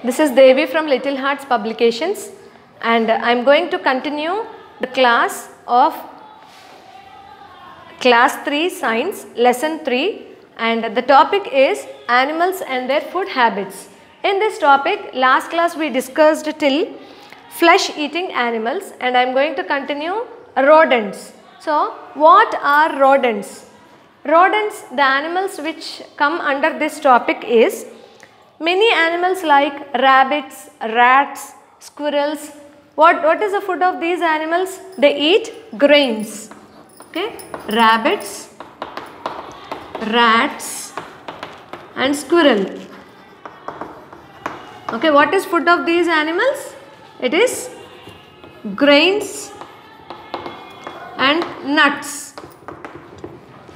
This is Devi from Little Hearts Publications, and I am going to continue the class of Class 3 Science Lesson 3, and the topic is animals and their food habits. In this topic, last class we discussed till flesh eating animals, and I am going to continue rodents. So, what are rodents? Rodents, the animals which come under this topic is many animals like rabbits, rats, squirrels. What is the food of these animals? They eat grains. Okay, rabbits, rats and squirrel. Okay, what is food of these animals? It is grains and nuts.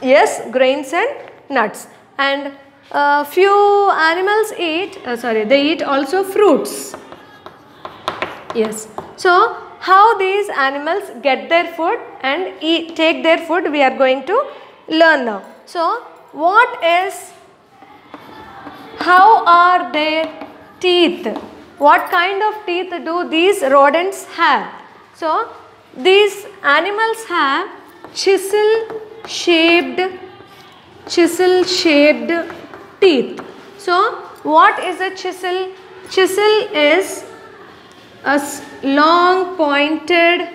Yes, grains and nuts. And few animals eat, they eat also fruits. Yes. So, how these animals get their food and take their food, we are going to learn now. So, how are their teeth? What kind of teeth do these rodents have? So, these animals have chisel shaped teeth. So, what is a chisel? Chisel is a long pointed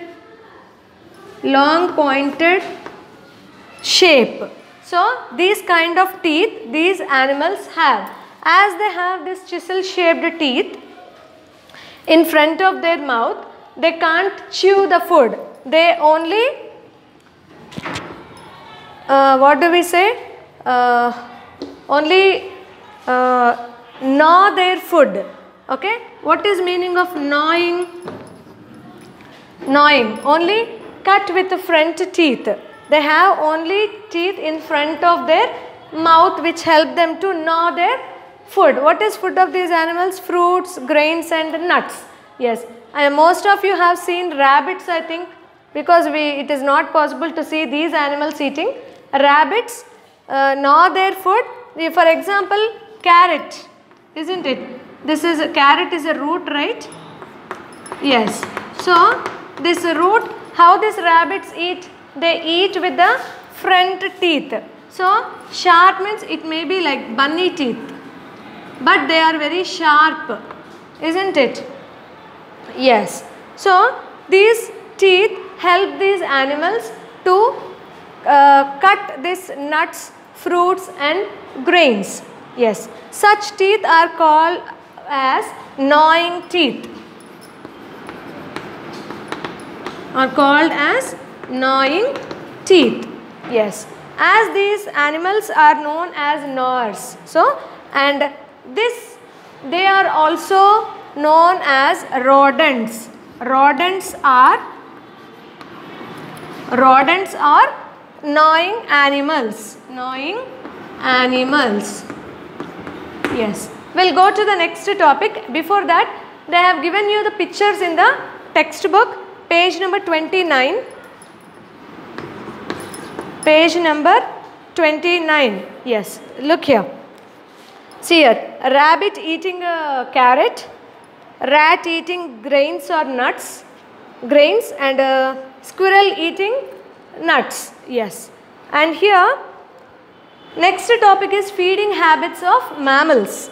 shape. So, these kind of teeth these animals have. As they have this chisel shaped teeth in front of their mouth, they can't chew the food. They only only gnaw their food. Okay, what is meaning of gnawing? Gnawing, only cut with the front teeth. They have only teeth in front of their mouth which help them to gnaw their food. What is food of these animals? Fruits, grains and nuts. Yes, and most of you have seen rabbits, I think, because it is not possible to see these animals eating. Rabbits gnaw their food. For example, carrot, isn't it? Carrot is a root, right? Yes. So, this root, how these rabbits eat? They eat with the front teeth. So, sharp means it may be like bunny teeth, but they are very sharp, isn't it? Yes. So, these teeth help these animals to cut these nuts, fruits and grains. Yes. Such teeth are called as gnawing teeth. Yes. As these animals are known as gnawers. So, and they are also known as rodents. Rodents are gnawing animals. Yes. We'll go to the next topic. Before that, they have given you the pictures in the textbook, page number 29. Page number 29. Yes, look here. See here, a rabbit eating a carrot, rat eating grains or nuts, grains, and a squirrel eating nuts. Yes. And here, next topic is feeding habits of mammals.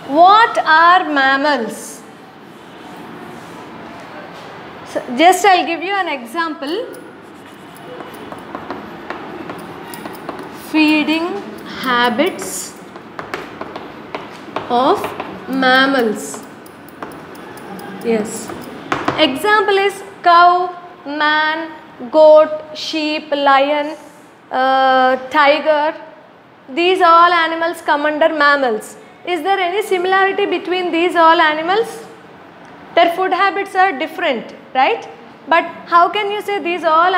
What are mammals? So, just I'll give you an example. Feeding habits of mammals. Yes. Example is cow, man, goat, sheep, lion, tiger. These all animals come under mammals. Is there any similarity between these all animals? Their food habits are different, right? But how can you say these all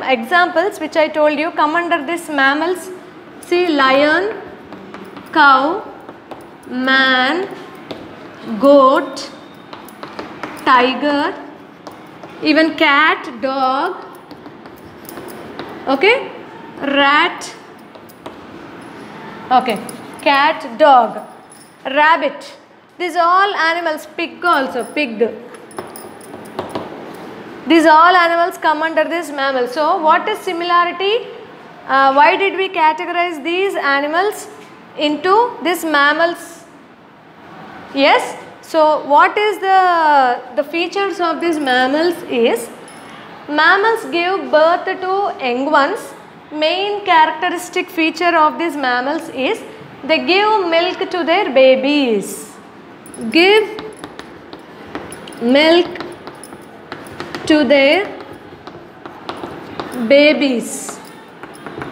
examples which I told you come under this mammals? See, lion, cow, man, goat, tiger, even cat, dog, okay, rat, okay. cat, dog, rabbit. These all animals, pig also, pig. These all animals come under this mammal. So what is similarity? Why did we categorize these animals into this mammals? Yes. So what is the features of these mammals is, mammals give birth to young ones. Main characteristic feature of these mammals is they give milk to their babies. Give milk to their babies.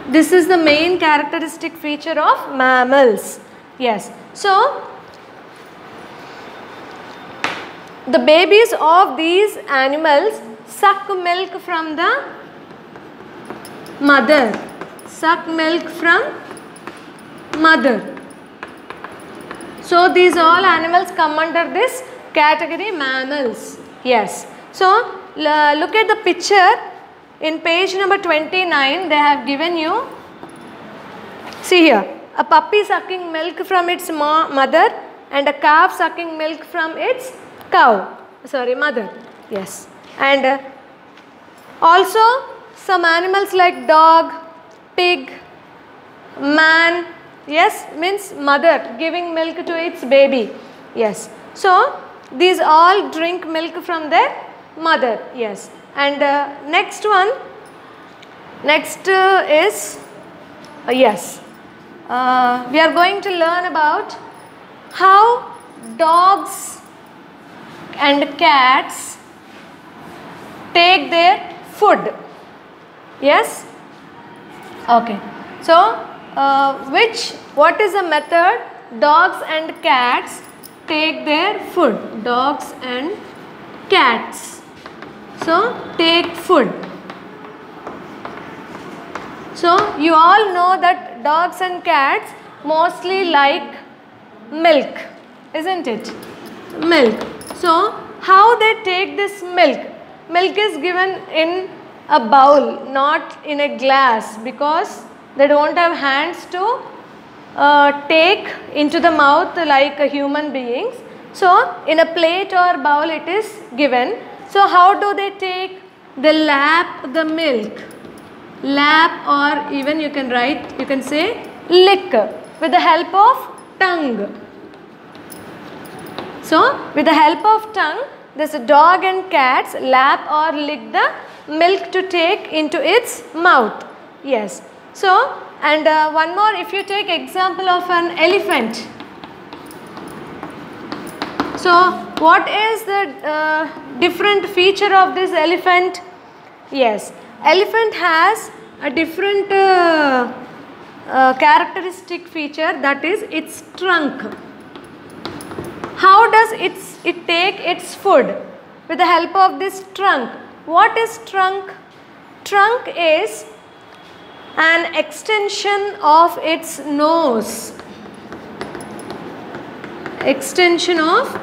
This is the main characteristic feature of mammals. Yes. So the babies of these animals suck milk from the mother. Suck milk from mother. So these all animals come under this category, mammals. Yes. So look at the picture in page number 29. They have given you, see here, a puppy sucking milk from its mother and a calf sucking milk from its mother. Yes. And also some animals like dog, pig, man. Yes, means mother giving milk to its baby. Yes. So these all drink milk from their mother. Yes. And next one, next is yes, we are going to learn about how dogs and cats take their food. Yes. Okay. So what is the method dogs and cats take their food? Dogs and cats, so take food. So you all know that dogs and cats mostly like milk, isn't it? Milk. So how they take this milk? Milk is given in a bowl, not in a glass, because they don't have hands to take into the mouth like human beings. So in a plate or bowl it is given. So how do they take? They lap the milk. Lap, or even you can write, you can say lick with the help of tongue. So with the help of tongue, this dog and cats lap or lick the milk to take into its mouth. Yes. So and one more, if you take example of an elephant. So what is the different feature of this elephant? Yes, elephant has a different characteristic feature, that is its trunk. How does it take its food? With the help of this trunk. What is trunk? Trunk is an extension of its nose. Extension of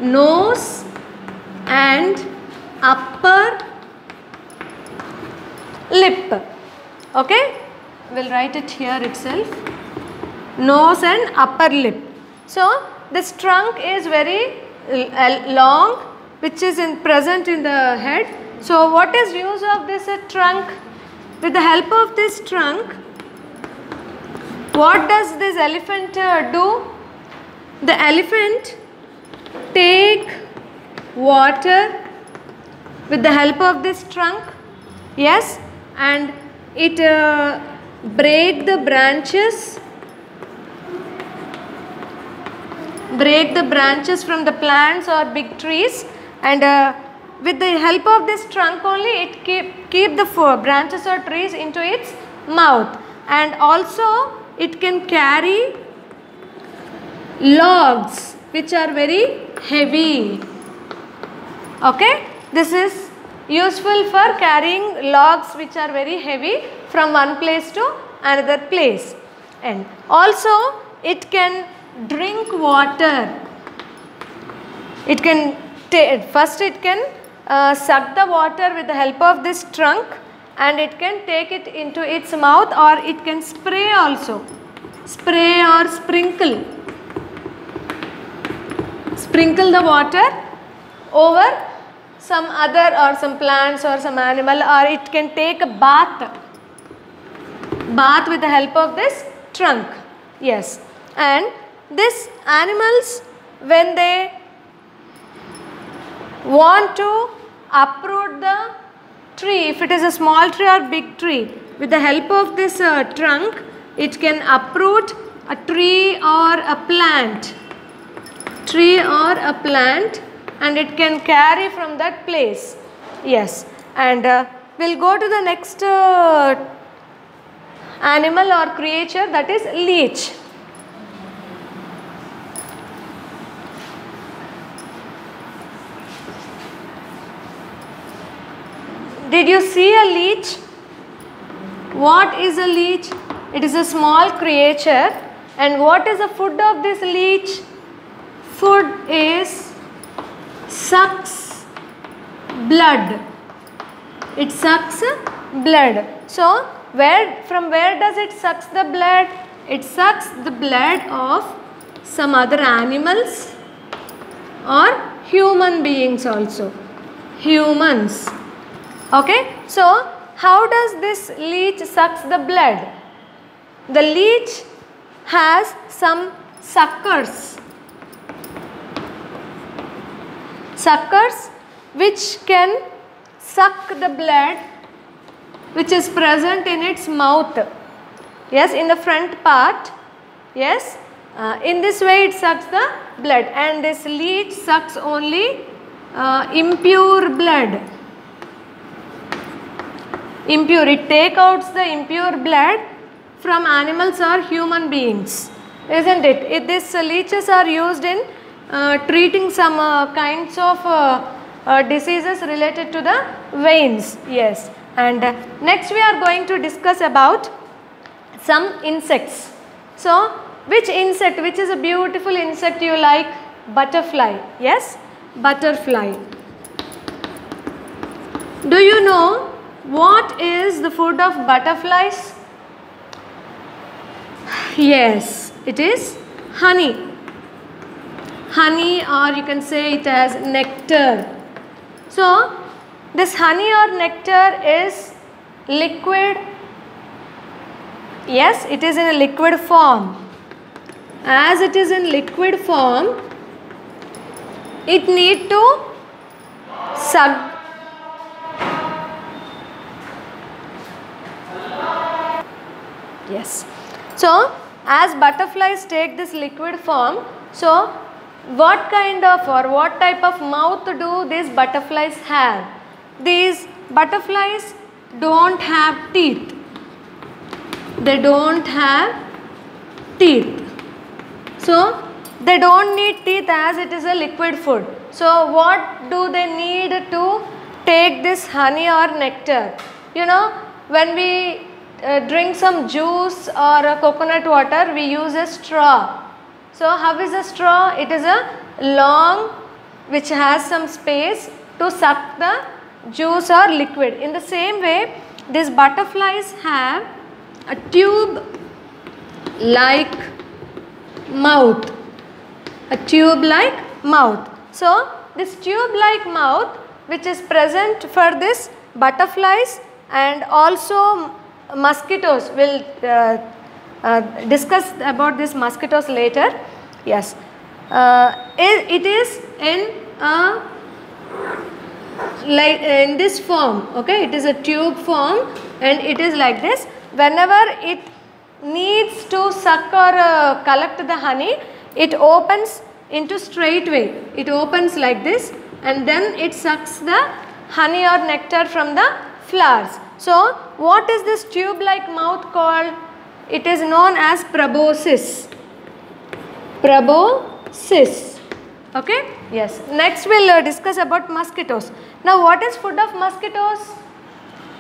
nose and upper lip. Okay, we'll write it here itself. Nose and upper lip. So this trunk is very long, which is present in the head. So what is use of this trunk? With the help of this trunk, what does this elephant do? The elephant take water with the help of this trunk. Yes, and it break the branches from the plants or big trees, and with the help of this trunk only it keep the branches or trees into its mouth, and also it can carry logs which are very heavy. Okay, this is useful for carrying logs which are very heavy from one place to another place. And also it can drink water. It can first it can suck the water with the help of this trunk, and it can take it into its mouth, or it can spray also. spray or sprinkle the water over some other or some plants or some animal, or it can take a bath with the help of this trunk. Yes, and these animals, when they want to uproot the tree, if it is a small tree or big tree, with the help of this trunk, it can uproot a tree or a plant, and it can carry from that place. Yes, and we'll go to the next animal or creature, that is leech. Did you see a leech? What is a leech? It is a small creature, and what is the food of this leech? Food is sucks blood. It sucks blood. So from where does it sucks the blood? It sucks the blood of some other animals or human beings also. Humans. Okay. So how does this leech sucks the blood? The leech has some suckers. Suckers which can suck the blood which is present in its mouth. Yes, in the front part. Yes, in this way it sucks the blood, and this leech sucks only impure blood. Impure, it takes out the impure blood from animals or human beings, isn't it? These leeches are used in treating some kinds of diseases related to the veins. Yes, and next we are going to discuss about some insects. So which insect, which is a beautiful insect you like? Butterfly. Yes, butterfly. Do you know what is the food of butterflies? Yes, it is honey. Honey, or you can say it as nectar. So this honey or nectar is liquid. Yes, it is in a liquid form. As it is in liquid form, it need to suck. Yes. So as butterflies take this liquid form, so what kind of or what type of mouth do these butterflies have? These butterflies don't have teeth. They don't have teeth. So they don't need teeth as it is a liquid food. So what do they need to take this honey or nectar? You know, when we drink some juice or a coconut water, we use a straw. So how is a straw? It is a long which has some space to suck the juice or liquid. In the same way, these butterflies have a tube like mouth. A tube like mouth. So this tube like mouth which is present for this butterflies, and also mosquitoes. Will discuss about this mosquitoes later. Yes, it is in like in this form. Okay, it is a tube form, and it is like this. Whenever it needs to suck or collect the honey, it opens into straight way. It opens like this, and then it sucks the honey or nectar from the flowers. So what is this tube like mouth called? It is known as proboscis. Proboscis. Okay. Yes. Next we will discuss about mosquitoes. Now what is food of mosquitoes?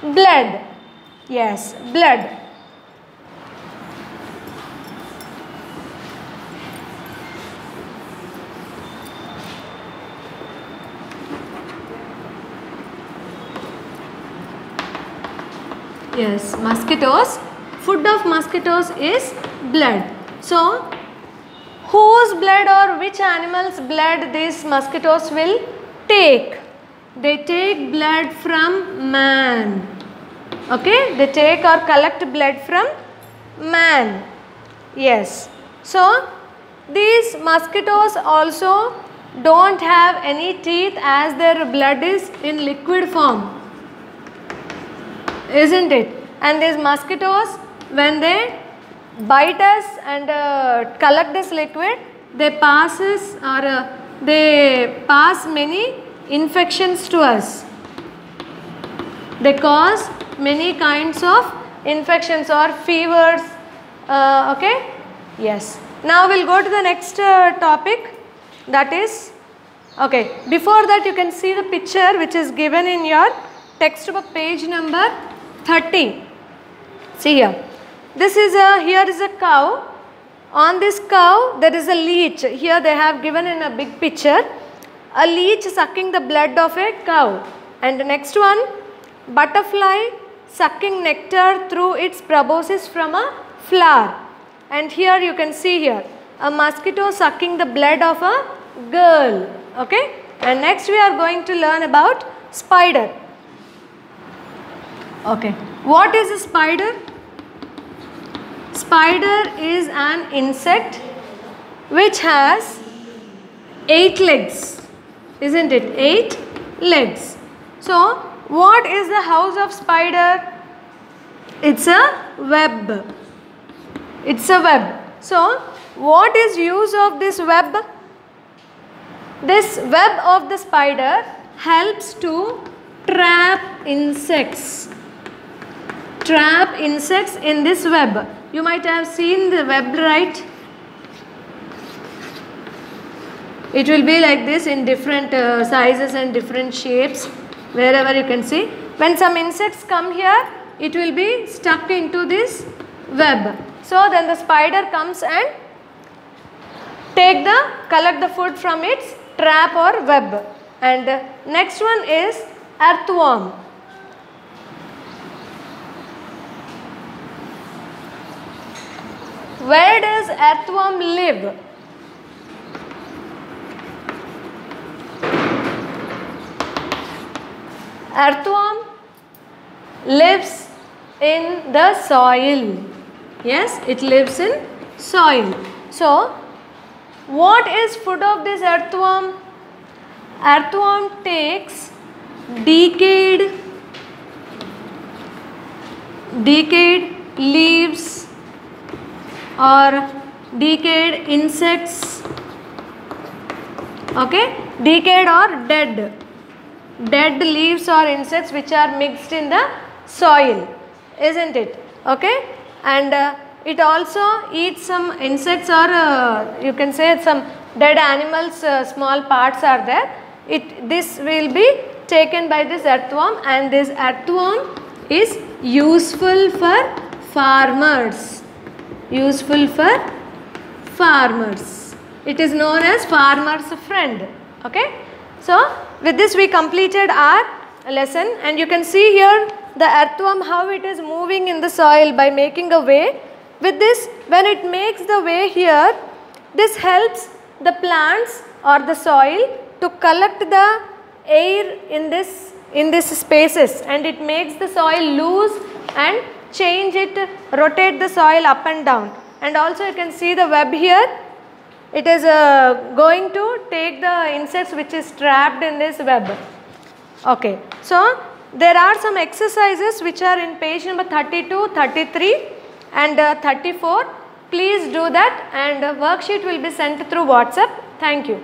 Blood. Yes, blood. Yes, mosquitoes. Food of mosquitoes is blood. So whose blood or which animal's blood these mosquitoes will take? They take blood from man. Okay, they take or collect blood from man. Yes. So these mosquitoes also don't have any teeth as their blood is in liquid form, isn't it? And these mosquitoes, when they bite us and collect this liquid, they pass many infections to us. They cause many kinds of infections or fevers. Okay? Yes. Now we'll go to the next topic, that is, okay, before that you can see the picture which is given in your textbook page number 30. See here. This is here is a cow. On this cow there is a leech. Here they have given in a big picture a leech sucking the blood of a cow. And the next one, butterfly sucking nectar through its proboscis from a flower. And here you can see here a mosquito sucking the blood of a girl. Okay. And next we are going to learn about spider. Okay. What is a spider? Spider is an insect which has 8 legs, isn't it? 8 legs. So what is the house of spider? It's a web. It's a web. So what is use of this web? This web of the spider helps to trap insects. Trap insects in this web. You might have seen the web, right? It will be like this in different sizes and different shapes, wherever you can see. When some insects come here, it will be stuck into this web. So then the spider comes and collect the food from its trap or web. And next one is earthworm. Where does earthworm live? Earthworm lives in the soil. Yes, it lives in soil. So, what is food of this earthworm? Earthworm takes decayed leaves or decayed insects, okay, decayed or dead leaves or insects which are mixed in the soil, isn't it? Okay, and it also eats some insects or you can say some dead animals, small parts are there. This will be taken by this earthworm, and this earthworm is useful for farmers. Useful for farmers. It is known as farmer's friend. Okay. So with this we completed our lesson, and you can see here the earthworm how it is moving in the soil by making a way. With this, when it makes the way here, this helps the plants or the soil to collect the air in this spaces, and it makes the soil loose and change it, rotate the soil up and down. And also you can see the web here. It is going to take the insects which is trapped in this web. Okay. So there are some exercises which are in page number 32, 33 and 34. Please do that, and worksheet will be sent through WhatsApp. Thank you.